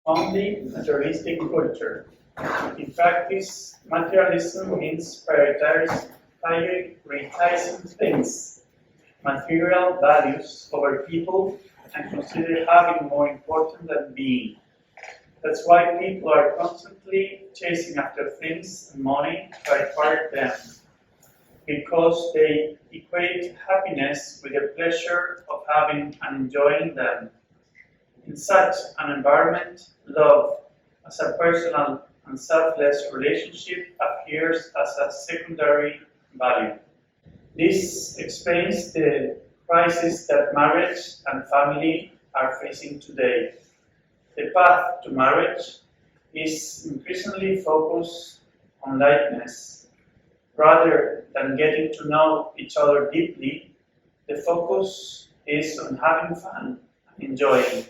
only materialistic culture. In practice, materialism means prioritizing things, material values over people, and consider having more important than being. That's why people are constantly chasing after things and money to acquire them, because they equate happiness with the pleasure of having and enjoying them. In such an environment, love, as a personal and selfless relationship, appears as a secondary value. This explains the crisis that marriage and family are facing today. The path to marriage is increasingly focused on likeness. Rather than getting to know each other deeply, the focus is on having fun and enjoying.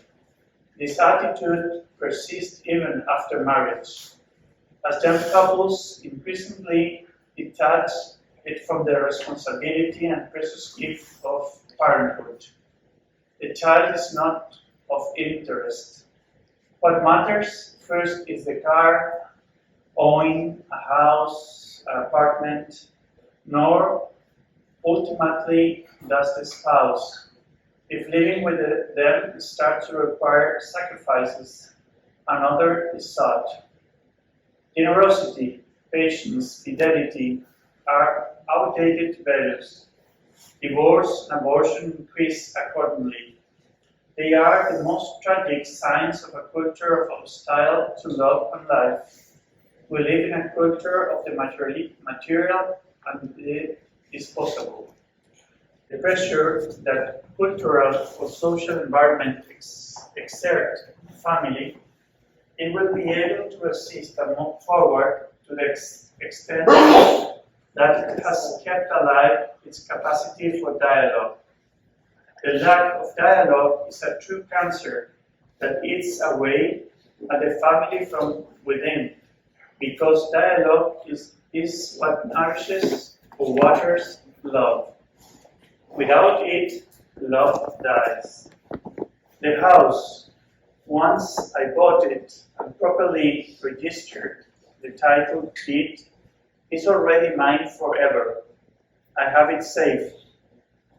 This attitude persists even after marriage, as young couples increasingly detach it from the responsibility and precious gift of parenthood. The child is not of interest. What matters first is the car, owning a house, an apartment, nor ultimately does the spouse. If living with them starts to require sacrifices, another is sought. Generosity, patience, fidelity are outdated values. Divorce and abortion increase accordingly. They are the most tragic signs of a culture of hostile to love and life. We live in a culture of the material and the disposable. The pressure that cultural or social environment exert on family, it will be able to resist and move forward to the extent that it has kept alive its capacity for dialogue. The lack of dialogue is a true cancer that eats away at the family from within, because dialogue is what nourishes or waters love. Without it, love dies. The house, once I bought it and properly registered the title deed, is already mine forever. I have it safe.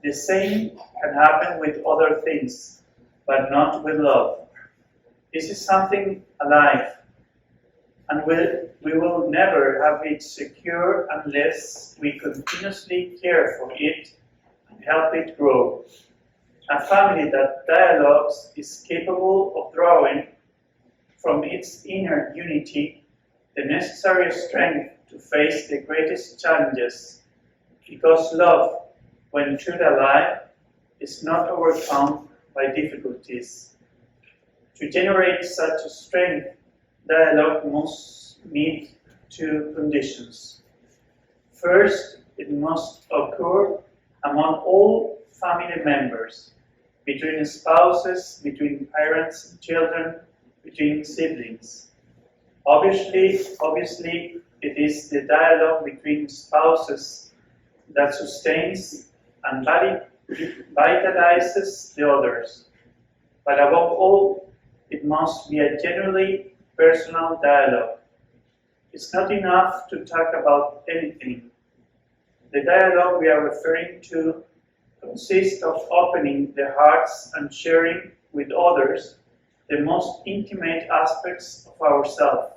The same can happen with other things, but not with love. This is something alive, and we will never have it secure unless we continuously care for it and help it grow. A family that dialogues is capable of drawing from its inner unity the necessary strength to face the greatest challenges, because love, when truly alive, is not overcome by difficulties. To generate such a strength, dialogue must meet two conditions. First, it must occur among all family members, between spouses, between parents and children, between siblings. Obviously, it is the dialogue between spouses that sustains and vitalizes the others. But above all, it must be a genuinely personal dialogue. It's not enough to talk about anything. The dialogue we are referring to consists of opening the hearts and sharing with others the most intimate aspects of ourselves,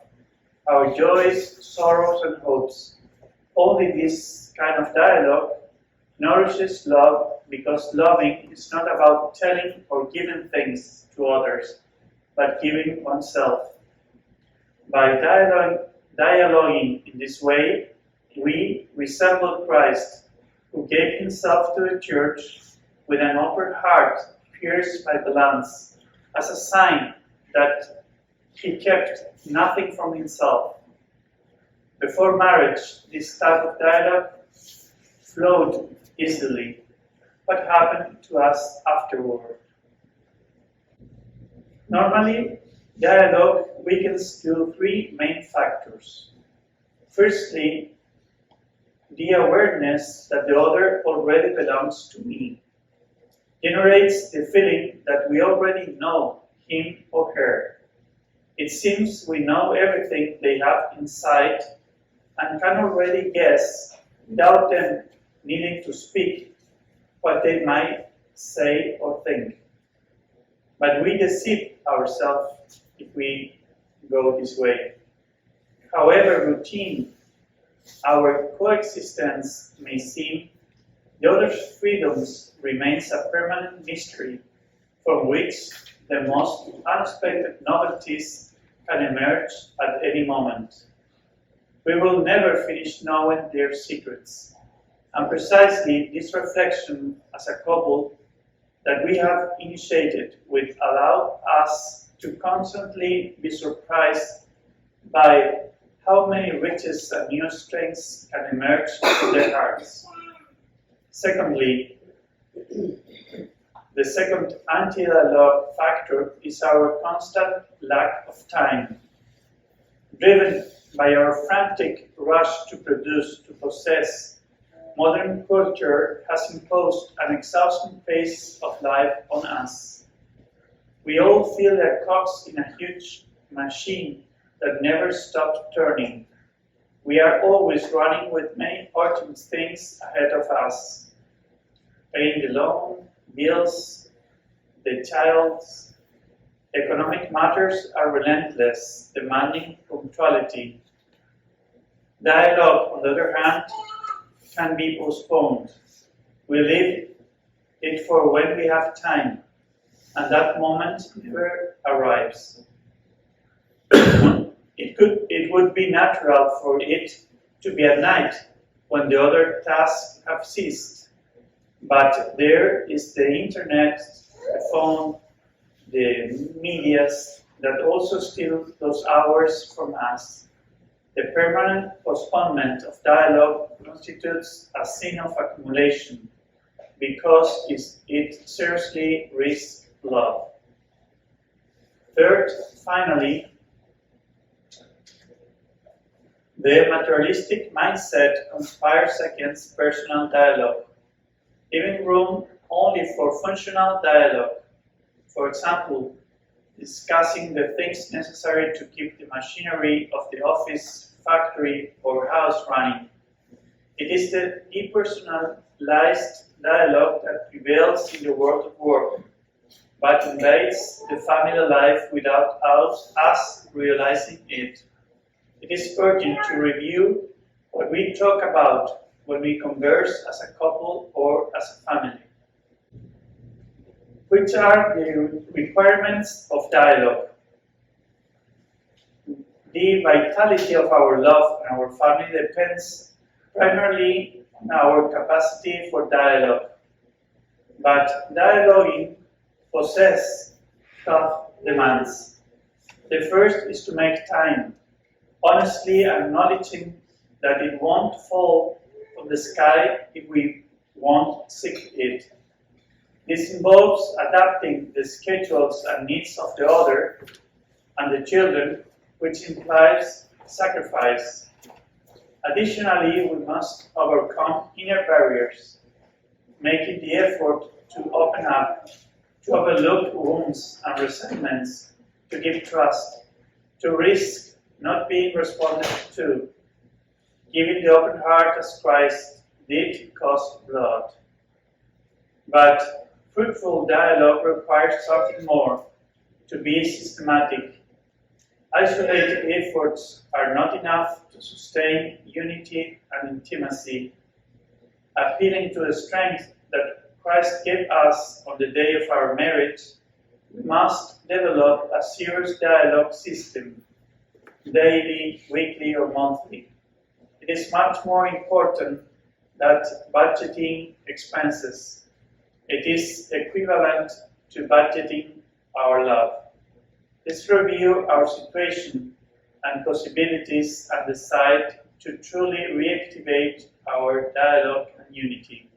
our joys, sorrows, and hopes. Only this kind of dialogue nourishes love, because loving is not about telling or giving things to others, but giving oneself. By dialoguing in this way, we resemble Christ, who gave himself to the church with an open heart pierced by the lance, as a sign that he kept nothing from himself. Before marriage, this type of dialogue flowed easily. What happened to us afterward? Normally, dialogue weakens to three main factors. Firstly, the awareness that the other already belongs to me generates the feeling that we already know him or her. It seems we know everything they have inside and can already guess, without them needing to speak, what they might say or think. But we deceive ourselves if we go this way. However routine our coexistence may seem, the other's freedoms remains a permanent mystery from which the most unexpected novelties can emerge at any moment. We will never finish knowing their secrets, and precisely this reflection as a couple that we have initiated will allow us to constantly be surprised by how many riches and new strengths can emerge from their hearts. Secondly, the second anti-dialogue factor is our constant lack of time. Driven by our frantic rush to produce, to possess, modern culture has imposed an exhausting pace of life on us. We all feel like cogs in a huge machine that never stops turning. We are always running with many urgent things ahead of us. Paying the loan, bills, the child's economic matters are relentless, demanding punctuality. Dialogue, on the other hand, can be postponed. We leave it for when we have time, and that moment never arrives. It would be natural for it to be at night when the other tasks have ceased. But there is the internet, the phone, the medias that also steal those hours from us. The permanent postponement of dialogue constitutes a sin of accumulation because it seriously risks love. Third, finally, the materialistic mindset conspires against personal dialogue, leaving room only for functional dialogue. For example, discussing the things necessary to keep the machinery of the office, factory, or house running. It is the depersonalized dialogue that prevails in the world of work, but invades the family life without us realizing it. It is urgent to review what we talk about when we converse as a couple or as a family. Which are the requirements of dialogue? The vitality of our love and our family depends primarily on our capacity for dialogue. But dialoguing possesses tough demands. The first is to make time, honestly acknowledging that it won't fall from the sky if we won't seek it. This involves adapting the schedules and needs of the other and the children, which implies sacrifice. Additionally, we must overcome inner barriers, making the effort to open up, to overlook wounds and resentments, to give trust, to risk not being responded to, giving the open heart as Christ did cost blood. But fruitful dialogue requires something more, to be systematic. Isolated efforts are not enough to sustain unity and intimacy. Appealing to the strength that Christ gave us on the day of our marriage, we must develop a serious dialogue system, daily, weekly, or monthly. It is much more important than budgeting expenses. It is equivalent to budgeting our love. Let's review our situation and possibilities and decide to truly reactivate our dialogue and unity.